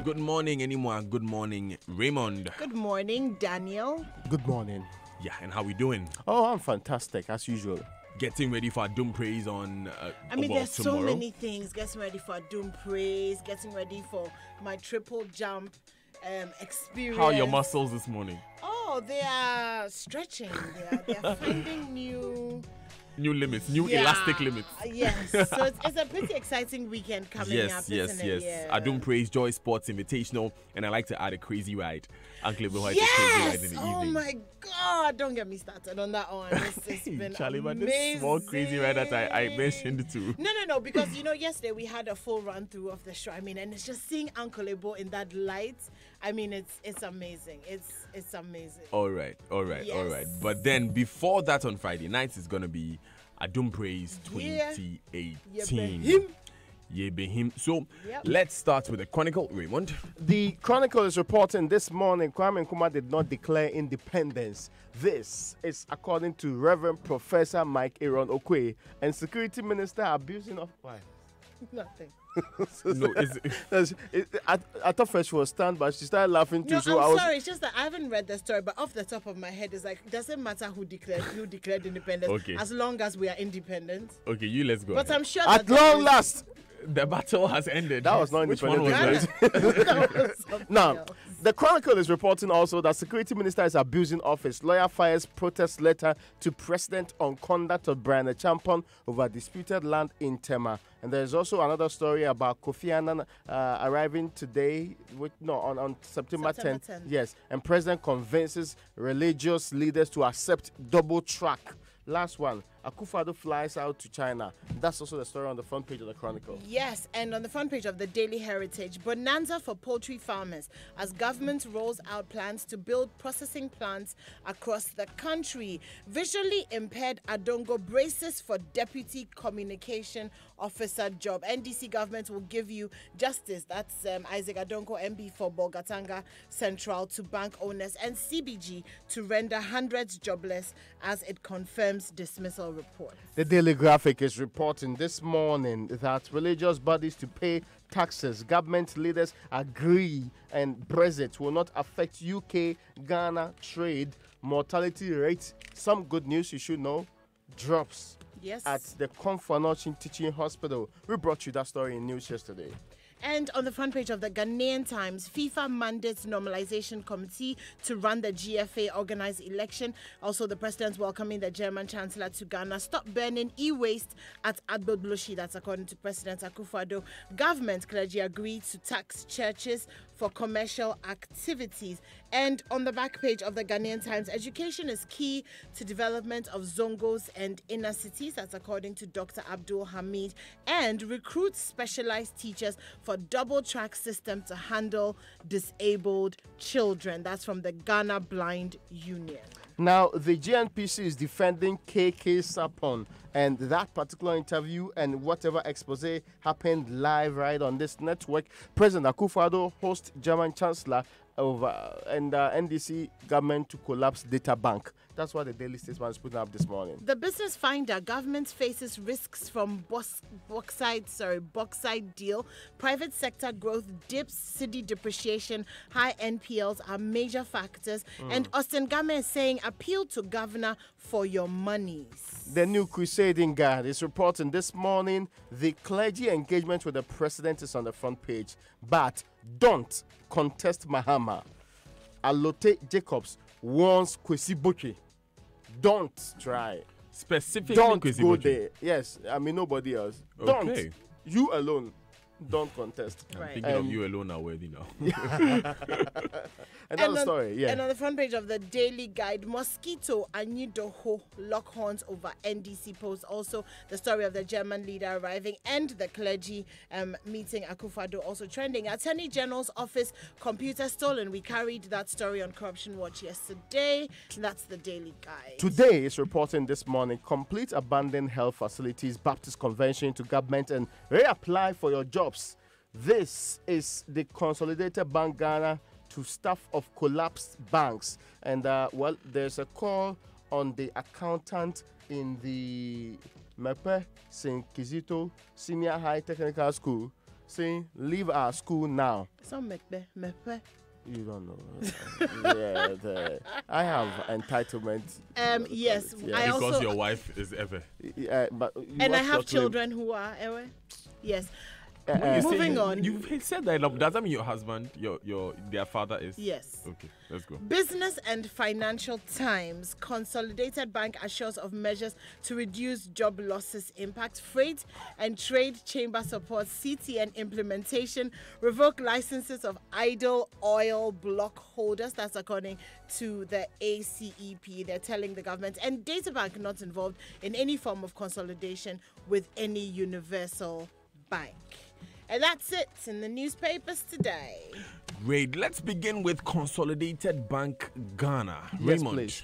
Good morning, Anymore. Good morning, Raymond. Good morning, Daniel. Good morning. Yeah, and how we doing? Oh, I'm fantastic, as usual. Getting ready for Doom Praise on There's tomorrow. so many things. Getting ready for Doom Praise, getting ready for my triple jump experience. How are your muscles this morning? Oh, they are stretching. They are finding new limits, elastic limits. Yes, so it's a pretty exciting weekend coming up. Yes. Yeah. Adum Praise Joy Sports Invitational, and I like to add a crazy ride. Uncle Ibrahim has a crazy ride in the evening. Oh my God! Don't get me started on that one. It's been Charlie, amazing. but this small crazy ride that I mentioned too. No, because yesterday we had a full run through of the show. And it's just seeing Uncle Ebo in that light. It's amazing. It's amazing. All right. Yes. But then before that on Friday night is gonna be Adum Praise 2018. Him. So let's start with the Chronicle, Raymond. The Chronicle is reporting this morning Kwame Nkrumah did not declare independence. This is according to Reverend Professor Mike Aaron Okwe and Security Minister abusing of why? Nothing. No, I thought first she was stunned, but she started laughing too. No, so I'm sorry. It's just that I haven't read the story, but off the top of my head, it's like doesn't matter who declared independence, Okay. as long as we are independent. Okay, let's go. But ahead. I'm sure at long last, The battle has ended. that was not Which one independent. was that? That was something Now, else. the Chronicle is reporting also that Security Minister is abusing office. Lawyer fires protest letter to President on conduct of Brian Champon over disputed land in Tema. And there's also another story about Kofi Annan arriving today, on September 10th. 10th. Yes, and President convinces religious leaders to accept double track. Last one, Akufo-Addo flies out to China. That's also the story on the front page of the Chronicle. Yes, and on the front page of the Daily Heritage, bonanza for poultry farmers as government rolls out plans to build processing plants across the country. Visually impaired Adongo braces for deputy communication officer job. NDC government will give you justice. That's Isaac Adongo, MB for Bolgatanga Central, to bank owners, and CBG to render hundreds jobless as it confirms dismissal report. The Daily Graphic is reporting this morning that religious bodies to pay taxes. Government leaders agree, and Brexit will not affect UK-Ghana trade. Mortality rate, some good news you should know, drops. Yes. At the Comfort Teaching Hospital. We brought you that story in news yesterday. And on the front page of the Ghanaian Times, FIFA mandates normalization committee to run the GFA organized election. Also, the president welcoming the German chancellor to Ghana. Stop burning e-waste at Agbodloshi. That's according to President Akufo-Addo. Government clergy agreed to tax churches for commercial activities. And on the back page of the Ghanaian Times, education is key to development of Zongos and inner cities. That's according to Dr. Abdul Hamid. And recruit specialized teachers for double track system to handle disabled children. That's from the Ghana Blind Union. Now, the GNPC is defending KK Sapon, and that particular interview and whatever expose happened live right on this network. President Akufo-Addo hosts German Chancellor and NDC government to collapse data bank. That's what the Daily Statesman is putting up this morning. The Business Finder, government faces risks from bauxite deal. Private sector growth dips, city depreciation, high NPLs are major factors. And Austin Game is saying appeal to governor for your monies. The New Crusading Guard is reporting this morning the clergy engagement with the president is on the front page. But don't contest Mahama. Alote Jacobs warns Kwesi Boche. Don't try. Specifically, Don't Kwesi go Boche. there. Yes, nobody else. Okay. Don't. You alone. Don't contest. I'm Right. thinking of you alone are worthy now. And that's the story. Yeah. And on the front page of the Daily Guide, Mosquito Anidoho lock horns over NDC post. Also, the story of the German leader arriving and the clergy meeting Akufo-Addo also trending. Attorney General's office computer stolen. We carried that story on Corruption Watch yesterday. That's the Daily Guide. Today is reporting this morning complete abandoned health facilities, Baptist Convention to government and reapply for your jobs. This is the Consolidated Bank Ghana to staff of collapsed banks. And, there's a call on the accountant in the Mepe St. Kizito Senior High Technical School saying, leave our school now. Some mepe. You don't know. I have entitlement. Yes, Yeah. I Because also your wife is ever. But and I have children who are yes. You Moving say, on. You said that. Does that mean your husband, their father is? Yes. Okay, let's go. Business and Financial Times. Consolidated Bank assures of measures to reduce job losses impact. Freight and Trade Chamber supports CTN implementation. Revoke licenses of idle oil block holders. That's according to the ACEP. They're telling the government. And DataBank not involved in any form of consolidation with any universal bank. And that's it in the newspapers today. Great. Let's begin with Consolidated Bank Ghana. Yes, Raymond. please.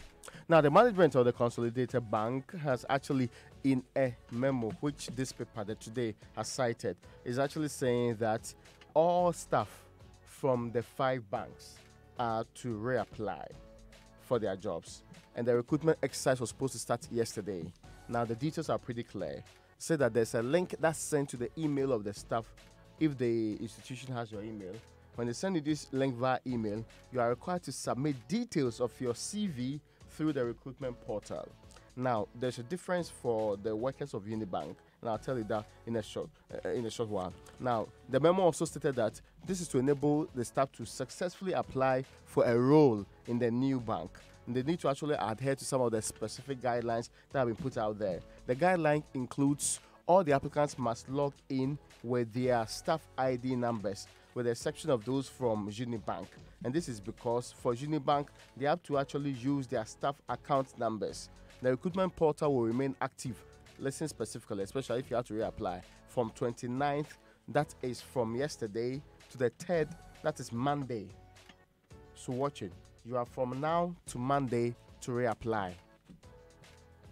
Now, the management of the Consolidated Bank has actually, in a memo which this paper that today has cited, is actually saying that all staff from the 5 banks are to reapply for their jobs. And the recruitment exercise was supposed to start yesterday. Now, the details are pretty clear. Say that there's a link that's sent to the email of the staff if the institution has your email. When they send you this link via email, you are required to submit details of your CV through the recruitment portal. Now, there's a difference for the workers of Unibank, and I'll tell you that in a short while. Now, the memo also stated that this is to enable the staff to successfully apply for a role in the new bank. And they need to actually adhere to some of the specific guidelines that have been put out there. The guideline includes all the applicants must log in with their staff ID numbers, with the exception of those from Unibank. And this is because for Unibank, they have to actually use their staff account numbers. The recruitment portal will remain active, listen specifically, especially if you have to reapply, from 29th, that is from yesterday, to the 3rd, that is Monday. So watch it. You are from now to Monday to reapply.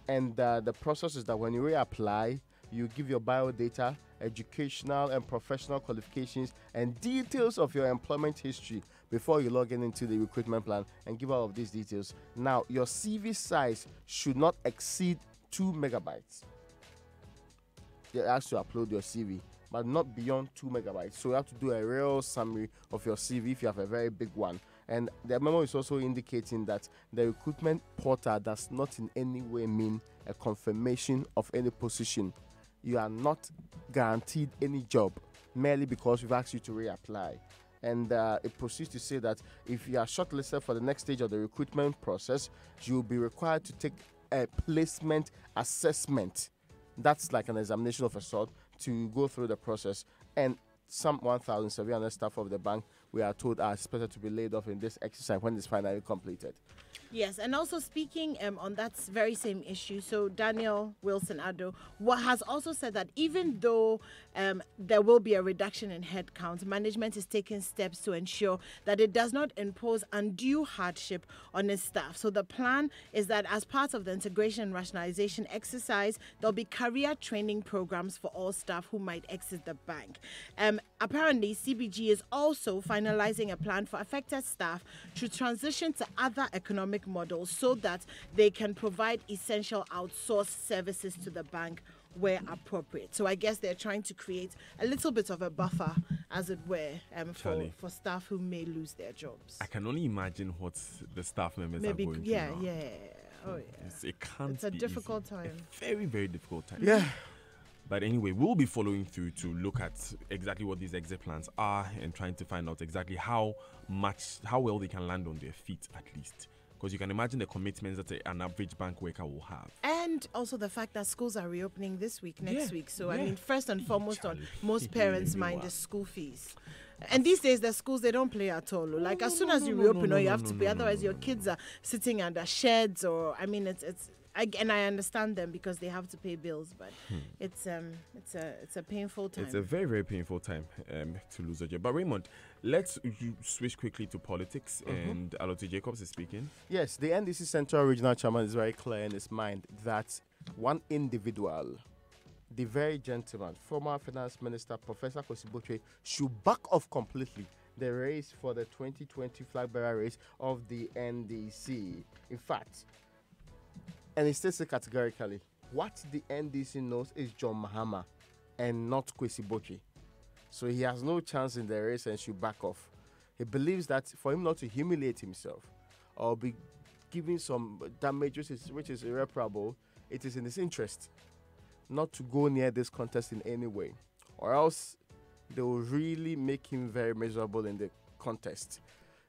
And the process is that when you reapply, you give your biodata, educational and professional qualifications, and details of your employment history before you log in into the recruitment plan and give all of these details. Now, your CV size should not exceed 2 megabytes. They ask you to upload your CV, but not beyond 2 megabytes. So you have to do a real summary of your CV if you have a very big one. And the memo is also indicating that the recruitment portal does not in any way mean a confirmation of any position. You are not guaranteed any job merely because we've asked you to reapply. And it proceeds to say that if you are shortlisted for the next stage of the recruitment process, you will be required to take a placement assessment. That's like an examination of a sort to go through the process. And some 1,700 staff of the bank, we are told, are expected to be laid off in this exercise when it's finally completed. Yes, and also speaking on that very same issue, so Daniel Wilson-Addo has also said that even though there will be a reduction in headcount, management is taking steps to ensure that it does not impose undue hardship on its staff. So the plan is that as part of the integration and rationalization exercise, there'll be career training programs for all staff who might exit the bank. Apparently, CBG is also finalizing a plan for affected staff to transition to other economic models so that they can provide essential outsourced services to the bank where appropriate. So I guess they're trying to create a little bit of a buffer, as it were, for staff who may lose their jobs. I can only imagine what the staff members Maybe, are going through now. Oh, yeah. It's a difficult easy. time. A very, very difficult time. Yeah. But anyway, we'll be following through to look at exactly what these exit plans are and trying to find out exactly how well they can land on their feet at least. Because you can imagine the commitments that an average bank worker will have. And also the fact that schools are reopening this week, next week. So, I yeah. mean, first and foremost on most Yeah, parents' you mind are. is school fees. And these days, the schools, they don't play at all. Like, as soon as you reopen, you have to pay. Otherwise, your kids are sitting under sheds or, I mean, and I understand them because they have to pay bills, but it's a painful time. It's a very, very painful time to lose a job. But Raymond, let's switch quickly to politics. And Alote Jacobs is speaking. Yes, the NDC Central Regional Chairman is very clear in his mind that one individual, the very gentleman, former Finance Minister Professor Kwesi Botwe, should back off completely the race for the 2020 flag bearer race of the NDC. In fact, and he states it categorically, what the NDC knows is John Mahama and not Kwesi Botwe. So he has no chance in the race and should back off. He believes that for him not to humiliate himself or be giving some damage which is irreparable, it is in his interest not to go near this contest in any way, or else they will really make him very miserable in the contest.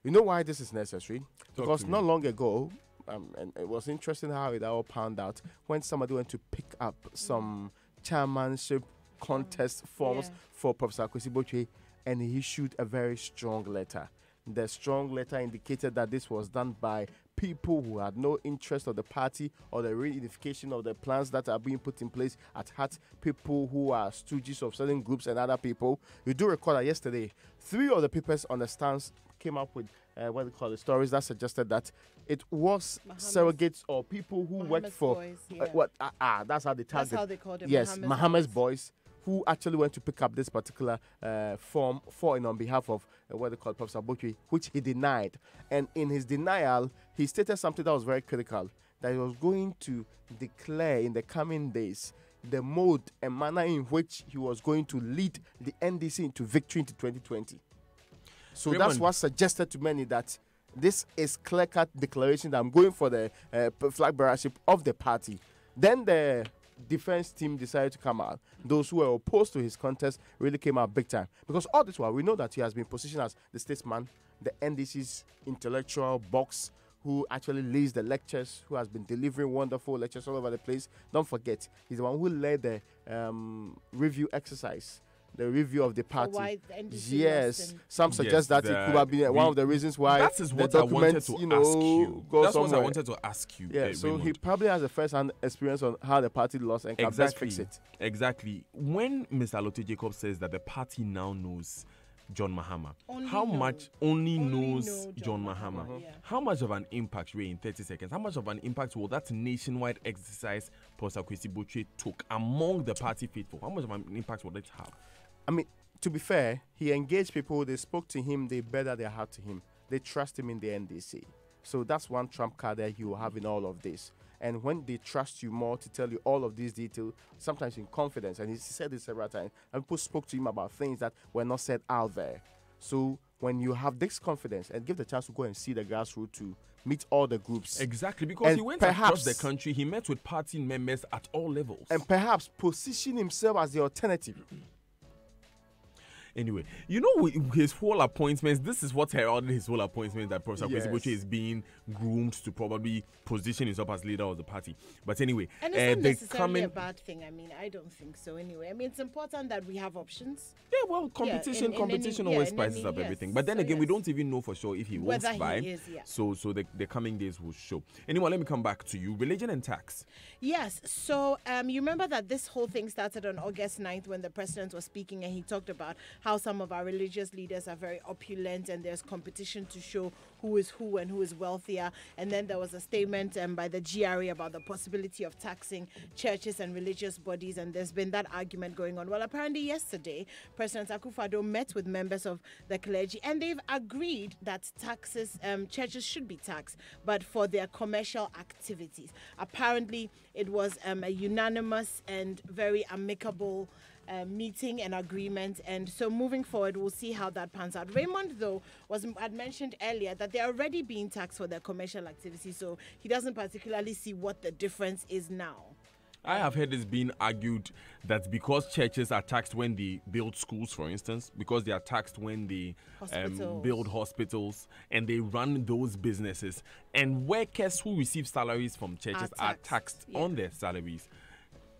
You know why this is necessary? Because not long ago, and it was interesting how it all panned out when somebody went to pick up some chairmanship contest forms for Professor Kwesi Botwe, and he issued a very strong letter. The strong letter indicated that this was done by people who had no interest of the party or the reunification of the plans that are being put in place at heart, people who are stooges of certain groups and other people. You do recall that yesterday, 3 of the papers on the stands came up with stories that suggested that it was surrogates or people who worked for boys, that's how they tagged That's how they called it. Yes, Mohammed's boys, who actually went to pick up this particular form for and on behalf of Professor Botwe, which he denied. And in his denial, he stated something that was very critical, that he was going to declare in the coming days the mode and manner in which he was going to lead the NDC into victory into 2020. So Raymond, that's what suggested to many that this is clear-cut declaration that I'm going for the flag bearership of the party. Then the defense team decided to come out. Those who were opposed to his contest really came out big time. Because all this while, we know that he has been positioned as the statesman, the NDC's intellectual box, who actually leads the lectures, who has been delivering wonderful lectures all over the place. Don't forget, he's the one who led the review exercise, the review of the party. Why the NDC yes, some suggest that it could have been one of the reasons why that is what the I wanted documents, to you know, ask you. go That's somewhere. what I wanted to ask you. Yeah, so he Raymond. probably has a first-hand experience on how the party lost and can best fix it. Exactly. When Mr. Alote Jacob says that the party now knows John Mahama, only knows John Mahama? Yeah. How much of an impact, Ray, in 30 seconds, how much of an impact will that nationwide exercise Professor Kwesi Botwe took among the party faithful? How much of an impact will it have? I mean, to be fair, he engaged people, they spoke to him, they bettered their heart to him. They trust him in the NDC. So that's one trump card that you will have in all of this. And when they trust you more to tell you all of these details, sometimes in confidence, and he said this several times, and people spoke to him about things that were not said out there. So when you have this confidence and give the chance to go and see the grassroots to meet all the groups. Exactly, because and he went across the country, he met with party members at all levels. And perhaps position himself as the alternative. Anyway, you know, his whole appointments, this is what heralded his whole appointment, that Professor Kwesi Botwe is being groomed to probably position himself as leader of the party. But anyway, and it's not necessarily a bad thing. I mean, I don't think so anyway. I mean, it's important that we have options. Yeah, well, competition always spices up everything. But then again, we don't even know for sure if he will buy. So the coming days will show. Anyway, let me come back to you. Religion and tax. Yes. So you remember that this whole thing started on August 9th when the president was speaking, and he talked about how some of our religious leaders are very opulent and there's competition to show who is who and who is wealthier. And then there was a statement by the GRA about the possibility of taxing churches and religious bodies, and there's been that argument going on. Well, apparently yesterday, President Akufo-Addo met with members of the clergy, and they've agreed that churches should be taxed, but for their commercial activities. Apparently, it was a unanimous and very amicable meeting and agreement, and so moving forward we'll see how that pans out. Raymond, though, had mentioned earlier that they're already being taxed for their commercial activity, so he doesn't particularly see what the difference is now. I have heard this being argued that because churches are taxed when they build schools, for instance, because they are taxed when they build hospitals and they run those businesses, and workers who receive salaries from churches are taxed on their salaries.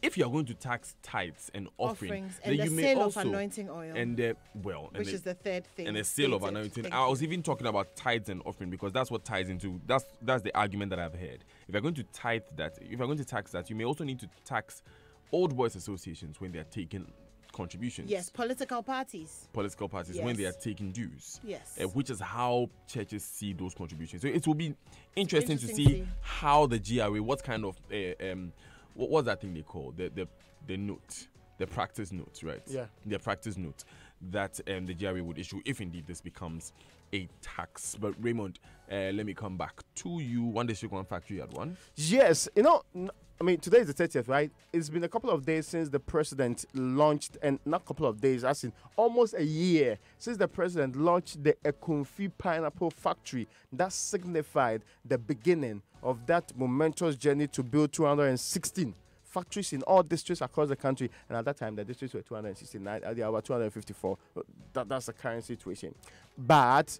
If you are going to tax tithes and offerings, and then the you may sale also, of anointing oil, which is the third thing, and the sale of anointing. I was even talking about tithes and offering because that's what ties into that's the argument that I've heard. If you're going to tithe that, if you're going to tax that, you may also need to tax old boys associations when they are taking contributions. Yes, political parties when they are taking dues. Yes, which is how churches see those contributions. So it will be interesting to see how the GRA, what kind of what's that thing they call the note, the practice note, right? Yeah, the practice note. that the GRA would issue if indeed this becomes a tax. But Raymond, let me come back to you. One district, one factory at one. Yes, I mean, today is the 30th, right? It's been a couple of days since the president launched, and not a couple of days, as in almost a year since the president launched the Ekunfi Pineapple Factory. That signified the beginning of that momentous journey to build 216 factories in all districts across the country. And at that time, the districts were 269, they are about 254. That's the current situation. But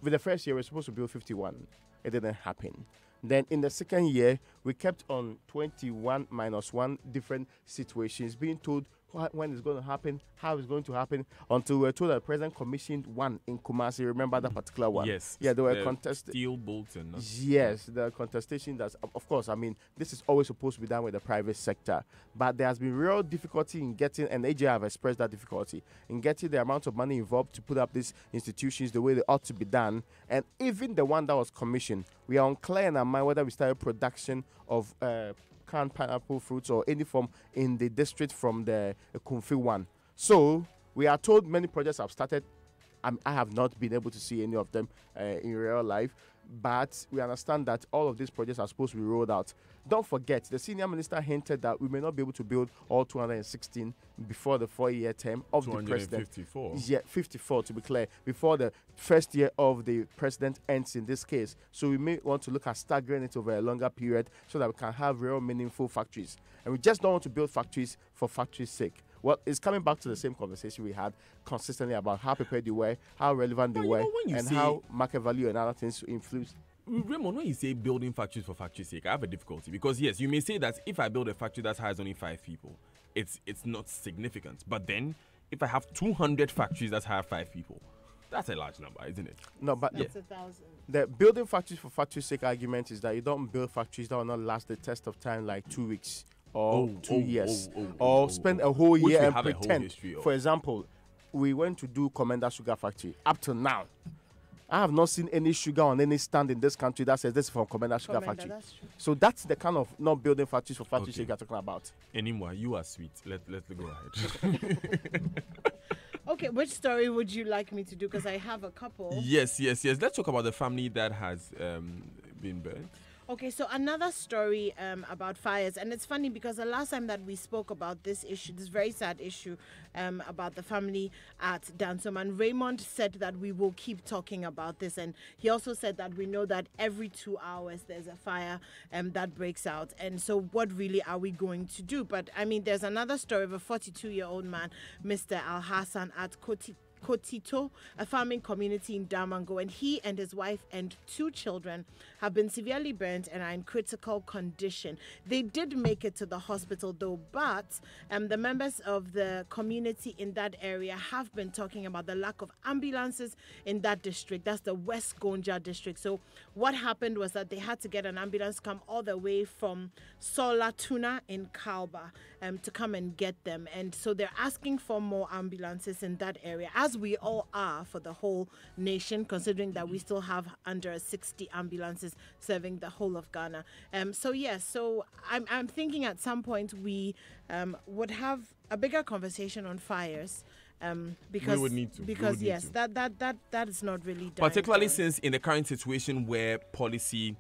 with the first year, we were supposed to build 51. It didn't happen. Then in the second year, we kept on 21 minus 1 different situations, being told when it's going to happen, how it's going to happen, until we were told that the president commissioned one in Kumasi. Remember that particular one? Yes. Yeah, they were contested. Steel Bolton. Yes, the contestation. That's, of course, I mean, this is always supposed to be done with the private sector. But there has been real difficulty in getting, and AJ have expressed that difficulty, in getting the amount of money involved to put up these institutions the way they ought to be done. And even the one that was commissioned, we are unclear in our mind whether we started production of canned pineapple fruits or any form in the district from the Kumfi one. So we are told many projects have started. I have not been able to see any of them in real life, but we understand that all of these projects are supposed to be rolled out. Don't forget, the senior minister hinted that we may not be able to build all 216 before the 4-year term of the president. 254. Yeah, 54 to be clear, before the first year of the president ends in this case. So we may want to look at staggering it over a longer period so that we can have real meaningful factories. And we just don't want to build factories for factory's sake. Well, it's coming back to the same conversation we had consistently about how prepared they were, how relevant they were, and how market value and other things influence. Raymond, when you say building factories for factory's sake, I have a difficulty because yes, you may say that if I build a factory that has only 5 people, it's not significant. But then, if I have 200 factories that have 5 people, that's a large number, isn't it? No, but That's 1,000. the building factories for factory's sake argument is that you don't build factories that will not last the test of time, like 2 weeks or 2 years, or spend a whole year and pretend. For example, we went to do Commander Sugar Factory. Up to now, I have not seen any sugar on any stand in this country that says this is from Commander Sugar Factory. That's true. So that's the kind of not building factories for factory's sake you're talking about. Anymore, you are sweet. Let's go ahead. Okay, which story would you like me to do? Because I have a couple. Yes. Let's talk about the family that has been burned. Okay, so another story about fires, and it's funny because the last time that we spoke about this issue, this very sad issue about the family at Dansoman, Raymond said that we will keep talking about this, and he also said that we know that every 2 hours there's a fire that breaks out, and so what really are we going to do? But I mean, there's another story of a 42-year-old man, Mr. Al Hassan at Kotito, a farming community in Damango, and he and his wife and 2 children have been severely burnt and are in critical condition. They did make it to the hospital though, but the members of the community in that area have been talking about the lack of ambulances in that district. That's the West Gonja district. So what happened was that they had to get an ambulance come all the way from Sola Tuna in Kalba to come and get them. And so they're asking for more ambulances in that area, as we all are for the whole nation, considering that we still have under 60 ambulances serving the whole of Ghana. So I'm thinking at some point we would have a bigger conversation on fires. Because we would need to. Because yes, that is not really done. Particularly since in the current situation where policy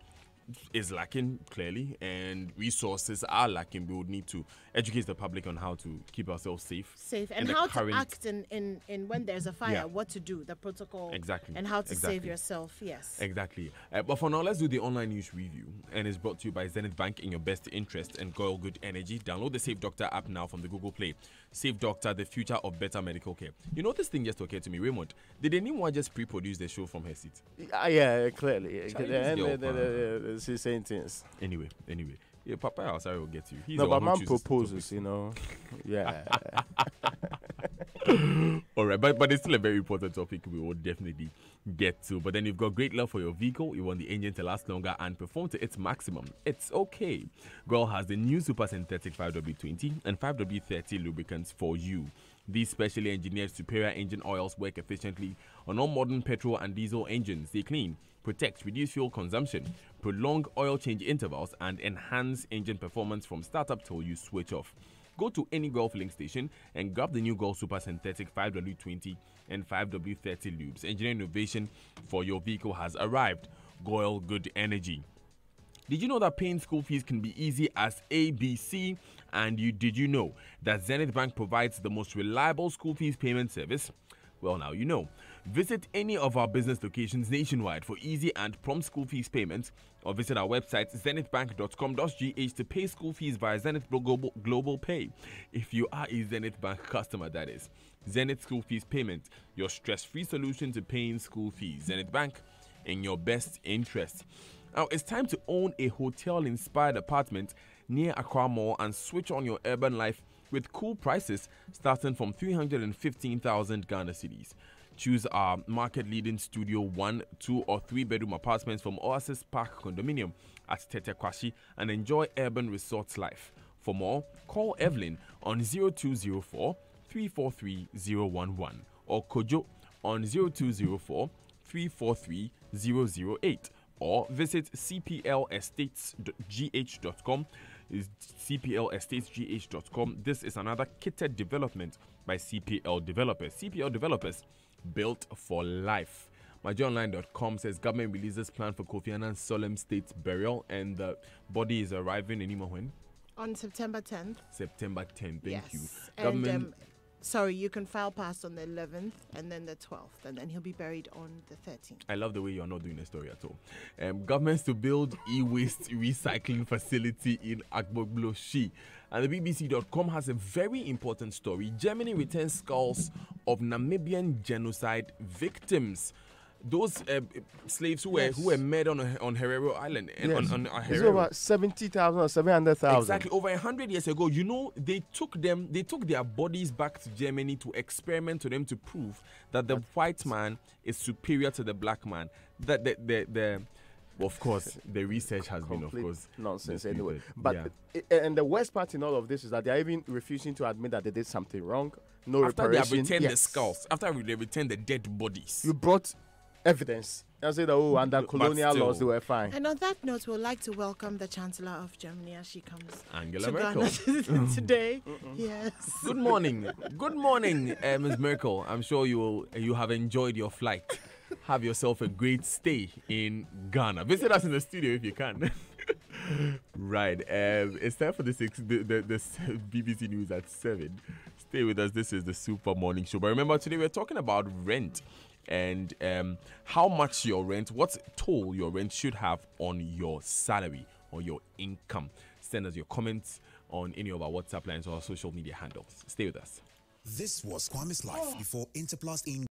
is lacking clearly and resources are lacking, we would need to educate the public on how to keep ourselves safe and how to act in when there's a fire, what to do, the protocol, and how to save yourself. Yes, exactly. But for now, let's do the online news review, and it's brought to you by Zenith Bank in your best interest and Goil Good Energy. Download the Safe Doctor app now from the Google Play. Safe Doctor, the future of better medical care. You know, this thing just occurred to me, Raymond. Did anyone just pre-produce the show from her seat? Yeah, clearly. She's saying things. Anyway. Yeah, Papa, I'm sorry, will get you. No, but man proposes, you know. Yeah. All right, but it's still a very important topic we will definitely get to. But then you've got great love for your vehicle. You want the engine to last longer and perform to its maximum. It's okay. Goil has the new Super Synthetic 5W20 and 5W30 lubricants for you. These specially engineered superior engine oils work efficiently on all modern petrol and diesel engines. They clean, protect, reduce fuel consumption, prolong oil change intervals, and enhance engine performance from startup till you switch off. Go to any Gulf Link station and grab the new Gulf Super Synthetic 5W20 and 5W30 lubes. Engineering innovation for your vehicle has arrived. Goil Good Energy. Did you know that paying school fees can be easy as ABC? And did you know that Zenith Bank provides the most reliable school fees payment service? Well, now you know. Visit any of our business locations nationwide for easy and prompt school fees payments, or visit our website zenithbank.com.gh to pay school fees via Zenith Global Pay. If you are a Zenith Bank customer, that is. Zenith School Fees Payment, your stress-free solution to paying school fees. Zenith Bank, in your best interest. Now, it's time to own a hotel-inspired apartment near Accra Mall and switch on your urban life with cool prices starting from 315,000 Ghana cedis. Choose our market-leading studio 1, 2, or 3-bedroom apartments from Oasis Park Condominium at Tete Kwashi and enjoy urban resorts life. For more, call Evelyn on 0204 343 011 or Kojo on 0204 343 008 or visit cplestates.gh.com. cplestates.gh.com. This is another kitted development by CPL Developers. CPL Developers, built for life. MyJoyOnline.com says government releases plan for Kofi Annan's solemn state burial, and the body is arriving in when? On September 10th. September 10th. Thank you. And sorry, you can file past on the 11th and then the 12th, and then he'll be buried on the 13th. I love the way you're not doing a story at all. Governments to build e-waste recycling facility in Agbogloshi. And the BBC.com has a very important story. Germany returns skulls of Namibian genocide victims. Those slaves who were made on Herero Island. Yes. On It's over 70,000 or 700,000. Exactly. Over 100 years ago, you know, they took their bodies back to Germany to experiment to them to prove that the white man is superior to the black man. That of course, the research has been, of course, nonsense disputed. anyway. But and the worst part in all of this is that they are even refusing to admit that they did something wrong. No after reparation. they have returned the skulls, after they returned the dead bodies. You brought evidence and say that under colonial laws they were fine. And on that note, we'd like to welcome the Chancellor of Germany as she comes Angela to Merkel. Ghana today. Yes. Good morning, Ms. Merkel. I'm sure you have enjoyed your flight. Have yourself a great stay in Ghana. Visit us in the studio if you can. Right. It's time for the BBC News at 7. Stay with us. This is the Super Morning Show. But remember, today we're talking about rent and how much your rent, what toll your rent should have on your salary or your income. Send us your comments on any of our WhatsApp lines or our social media handles. Stay with us. This was Kwame's Life before Interplast in